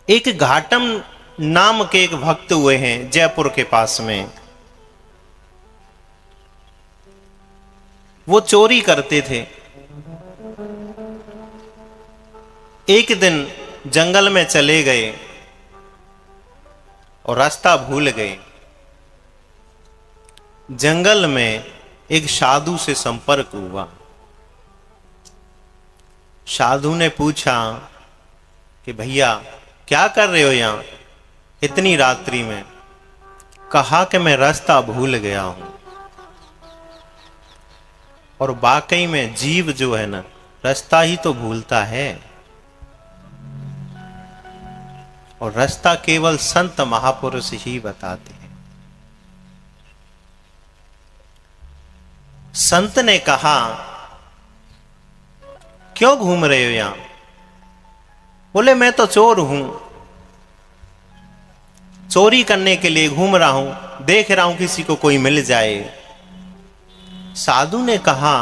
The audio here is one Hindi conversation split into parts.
एक घाटम नाम के एक भक्त हुए हैं जयपुर के पास में। वो चोरी करते थे। एक दिन जंगल में चले गए और रास्ता भूल गए। जंगल में एक साधु से संपर्क हुआ। साधु ने पूछा कि भैया क्या कर रहे हो यहां इतनी रात्रि में? कहा कि मैं रास्ता भूल गया हूं। और वाकई में जीव जो है ना, रास्ता ही तो भूलता है। और रास्ता केवल संत महापुरुष ही बताते हैं। संत ने कहा, क्यों घूम रहे हो यहां? बोले मैं तो चोर हूं, चोरी करने के लिए घूम रहा हूं, देख रहा हूं किसी को कोई मिल जाए। साधु ने कहा,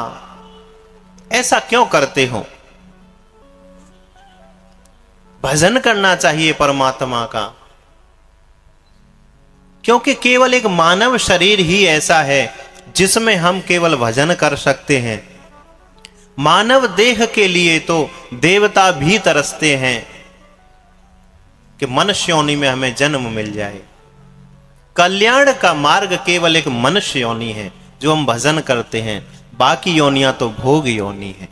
ऐसा क्यों करते हो? भजन करना चाहिए परमात्मा का, क्योंकि केवल एक मानव शरीर ही ऐसा है जिसमें हम केवल भजन कर सकते हैं। मानव देह के लिए तो देवता भी तरसते हैं कि मनुष्य योनि में हमें जन्म मिल जाए। कल्याण का मार्ग केवल एक मनुष्य योनि है जो हम भजन करते हैं, बाकी योनियां तो भोग योनि है।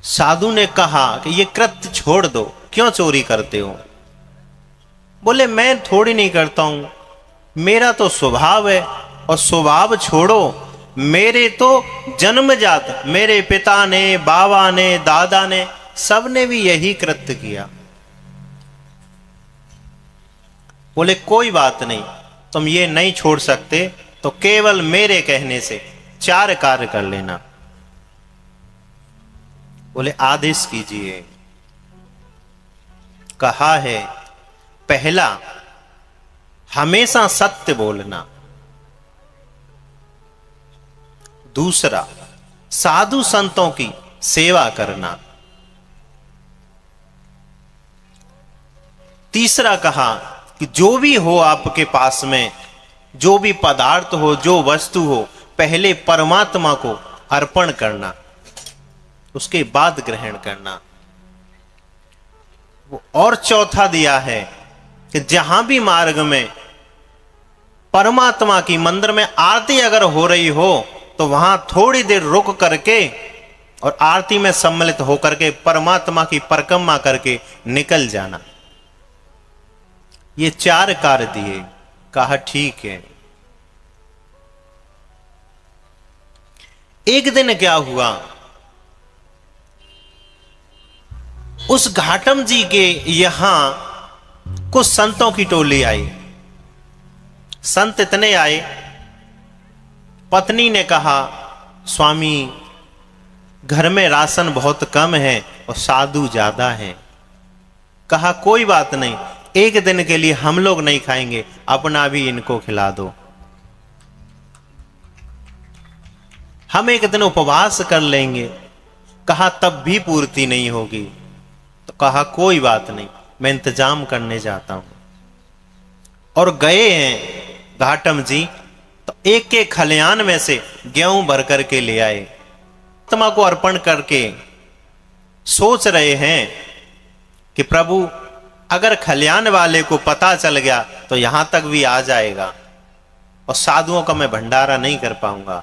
साधु ने कहा कि ये कृत्य छोड़ दो, क्यों चोरी करते हो? बोले मैं थोड़ी नहीं करता हूं, मेरा तो स्वभाव है। और स्वभाव छोड़ो, मेरे तो जन्मजात, मेरे पिता ने, बाबा ने, दादा ने, सबने भी यही कृत्य किया। बोले कोई बात नहीं, तुम ये नहीं छोड़ सकते तो केवल मेरे कहने से 4 कार्य कर लेना। बोले आदेश कीजिए। कहा है, पहला हमेशा सत्य बोलना, दूसरा साधु संतों की सेवा करना, तीसरा कहा कि जो भी हो आपके पास में, जो भी पदार्थ हो, जो वस्तु हो, पहले परमात्मा को अर्पण करना, उसके बाद ग्रहण करना। और चौथा दिया है कि जहां भी मार्ग में परमात्मा की मंदिर में आरती अगर हो रही हो तो वहां थोड़ी देर रुक करके और आरती में सम्मिलित होकर के परमात्मा की परिक्रमा करके निकल जाना। ये 4 कार्य दिए। कहा ठीक है। एक दिन क्या हुआ, उस घाटम जी के यहां कुछ संतों की टोली आई। संत इतने आए, पत्नी ने कहा, स्वामी घर में राशन बहुत कम है और साधु ज्यादा है। कहा कोई बात नहीं, एक दिन के लिए हम लोग नहीं खाएंगे, अपना भी इनको खिला दो। हम एक दिन उपवास कर लेंगे। कहा तब भी पूर्ति नहीं होगी। तो कहा कोई बात नहीं, मैं इंतजाम करने जाता हूं। और गए हैं घाटम जी, तो एक एक खलियान में से गेहूं भर करके ले आए। आत्मा को अर्पण करके सोच रहे हैं कि प्रभु अगर खलियान वाले को पता चल गया तो यहां तक भी आ जाएगा और साधुओं का मैं भंडारा नहीं कर पाऊंगा।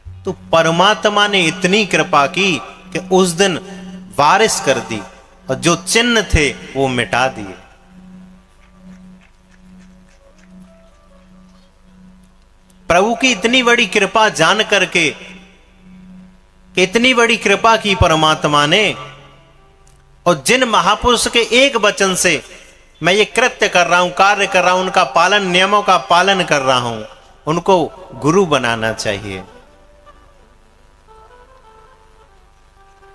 तो परमात्मा ने इतनी कृपा की कि उस दिन बारिश कर दी और जो चिन्ह थे वो मिटा दिए। प्रभु की इतनी बड़ी कृपा जान करके कि इतनी बड़ी कृपा की परमात्मा ने, और जिन महापुरुष के एक वचन से मैं ये कृत्य कर रहा हूं, कार्य कर रहा हूं, उनका पालन, नियमों का पालन कर रहा हूं, उनको गुरु बनाना चाहिए।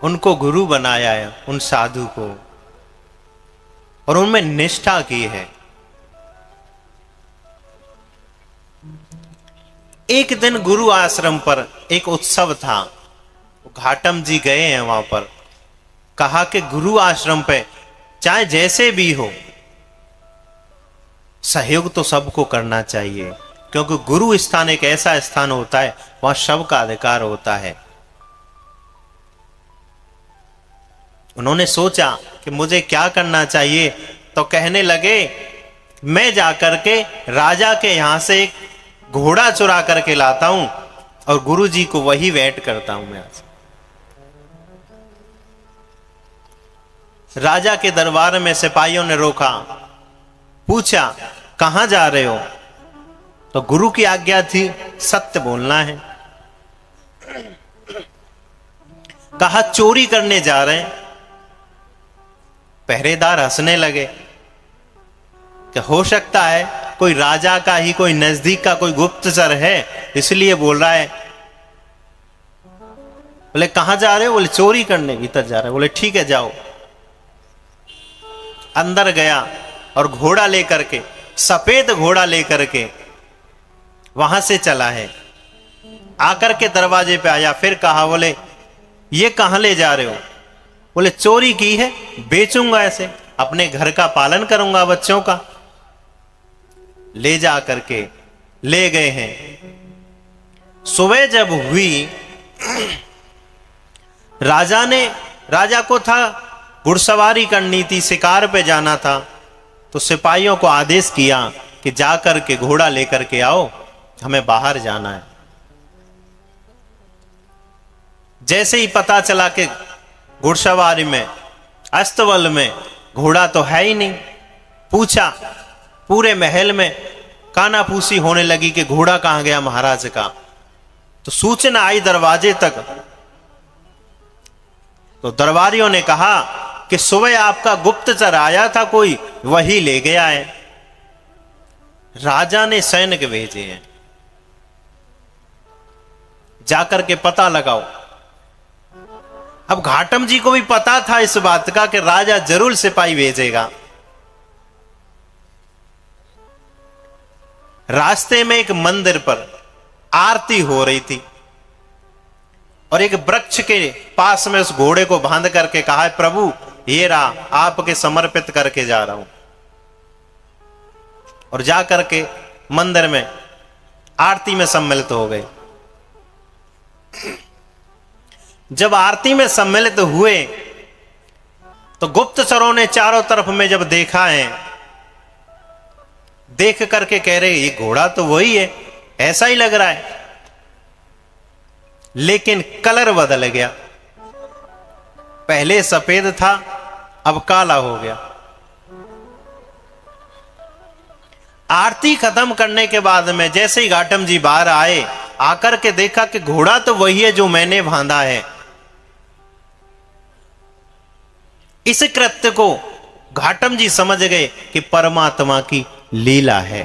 उनको गुरु बनाया है, उन साधु को, और उनमें निष्ठा की है। एक दिन गुरु आश्रम पर एक उत्सव था। घाटम जी गए हैं वहां पर, कहा कि गुरु आश्रम पे चाहे जैसे भी हो, सहयोग तो सबको करना चाहिए, क्योंकि गुरु स्थान एक ऐसा स्थान होता है वहां सबका अधिकार होता है। उन्होंने सोचा कि मुझे क्या करना चाहिए, तो कहने लगे मैं जाकर के राजा के यहां से एक घोड़ा चुरा करके लाता हूं और गुरु जी को वही वेट करता हूं मैं आज। राजा के दरबार में सिपाहियों ने रोका, पूछा कहां जा रहे हो? तो गुरु की आज्ञा थी सत्य बोलना है। कहा चोरी करने जा रहे हैं। पहरेदार हंसने लगे कि हो सकता है कोई राजा का ही कोई नजदीक का कोई गुप्तचर है इसलिए बोल रहा है। बोले कहां जा रहे हो? बोले चोरी करने। भीतर जा रहे हो? बोले ठीक है जाओ। अंदर गया और घोड़ा लेकर के, सफेद घोड़ा लेकर के वहां से चला है। आकर के दरवाजे पे आया, फिर कहा बोले ये कहां ले जा रहे हो? बोले चोरी की है, बेचूंगा, ऐसे अपने घर का पालन करूंगा, बच्चों का। ले जा करके ले गए हैं। सुबह जब हुई, राजा को था घुड़सवारी करनी थी, शिकार पे जाना था, तो सिपाहियों को आदेश किया कि जाकर के घोड़ा लेकर के आओ, हमें बाहर जाना है। जैसे ही पता चला कि घुड़सवारी में, अस्तबल में घोड़ा तो है ही नहीं, पूछा पूरे महल में कानाफूसी होने लगी कि घोड़ा कहां गया महाराज का। तो सूचना आई दरवाजे तक, तो दरबारियों ने कहा कि सुबह आपका गुप्तचर आया था कोई, वही ले गया है। राजा ने सैनिक भेजे हैं, जाकर के पता लगाओ। अब घाटम जी को भी पता था इस बात का कि राजा जरूर सिपाही भेजेगा। रास्ते में एक मंदिर पर आरती हो रही थी और एक वृक्ष के पास में उस घोड़े को बांध करके कहा है प्रभु ये रहा, आपके समर्पित करके जा रहा हूं। और जाकर के मंदिर में आरती में सम्मिलित हो गए। जब आरती में सम्मिलित हुए तो गुप्तचरों ने चारों तरफ में जब देखा है, देख करके कह रहे ये घोड़ा तो वही है, ऐसा ही लग रहा है, लेकिन कलर बदल गया। पहले सफेद था, अब काला हो गया। आरती खत्म करने के बाद में जैसे ही घाटम जी बाहर आए, आकर के देखा कि घोड़ा तो वही है जो मैंने बांधा है। इस कृत्य को घाटम जी समझ गए कि परमात्मा की लीला है।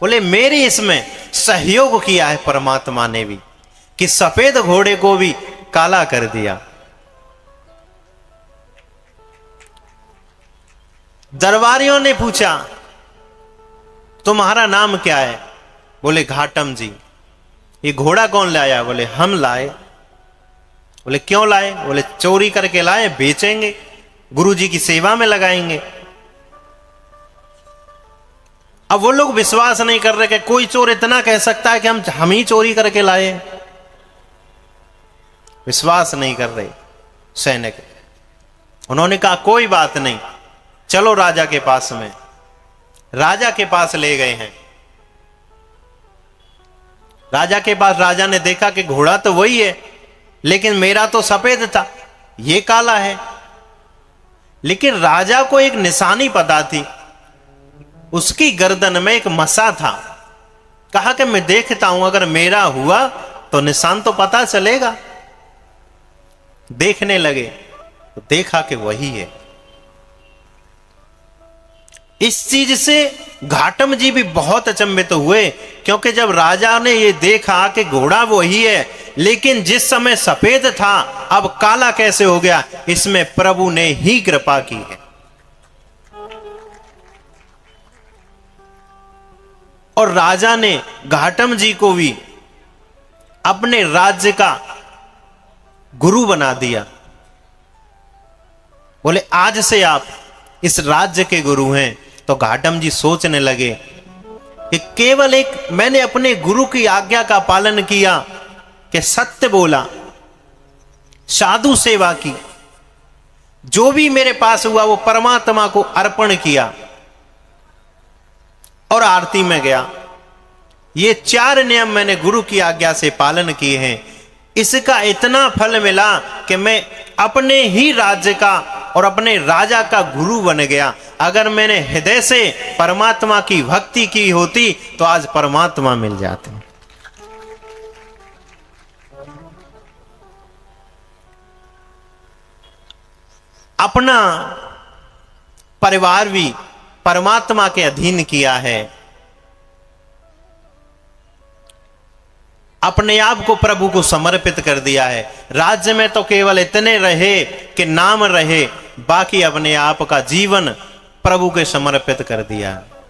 बोले मेरे इसमें सहयोग किया है परमात्मा ने भी, कि सफेद घोड़े को भी काला कर दिया। दरबारियों ने पूछा तुम्हारा नाम क्या है? बोले घाटम जी। ये घोड़ा कौन लाया? बोले हम लाए। बोले क्यों लाए? बोले चोरी करके लाए, बेचेंगे, गुरु जी की सेवा में लगाएंगे। अब वो लोग विश्वास नहीं कर रहे कि कोई चोर इतना कह सकता है कि हम ही चोरी करके लाए। विश्वास नहीं कर रहे सैनिक। उन्होंने कहा कोई बात नहीं, चलो राजा के पास में। राजा के पास ले गए हैं। राजा के पास राजा ने देखा कि घोड़ा तो वही है, लेकिन मेरा तो सफेद था, ये काला है। लेकिन राजा को एक निशानी पता थी, उसकी गर्दन में एक मसा था। कहा कि मैं देखता हूं, अगर मेरा हुआ तो निशान तो पता चलेगा। देखने लगे तो देखा कि वही है। इस चीज से घाटम जी भी बहुत अचंभित हुए, क्योंकि जब राजा ने ये देखा कि घोड़ा वही है, लेकिन जिस समय सफेद था अब काला कैसे हो गया, इसमें प्रभु ने ही कृपा की है। और राजा ने घाटम जी को भी अपने राज्य का गुरु बना दिया। बोले आज से आप इस राज्य के गुरु हैं। तो घाटम जी सोचने लगे कि केवल एक मैंने अपने गुरु की आज्ञा का पालन किया, कि सत्य बोला, साधु सेवा की, जो भी मेरे पास हुआ वो परमात्मा को अर्पण किया और आरती में गया। ये 4 नियम मैंने गुरु की आज्ञा से पालन किए हैं, इसका इतना फल मिला कि मैं अपने ही राज्य का और अपने राजा का गुरु बन गया। अगर मैंने हृदय से परमात्मा की भक्ति की होती तो आज परमात्मा मिल जाते। अपना परिवार भी परमात्मा के अधीन किया है, अपने आप को प्रभु को समर्पित कर दिया है। राज्य में तो केवल इतने रहे कि नाम रहे, बाकी अपने आप का जीवन प्रभु के समर्पित कर दिया है।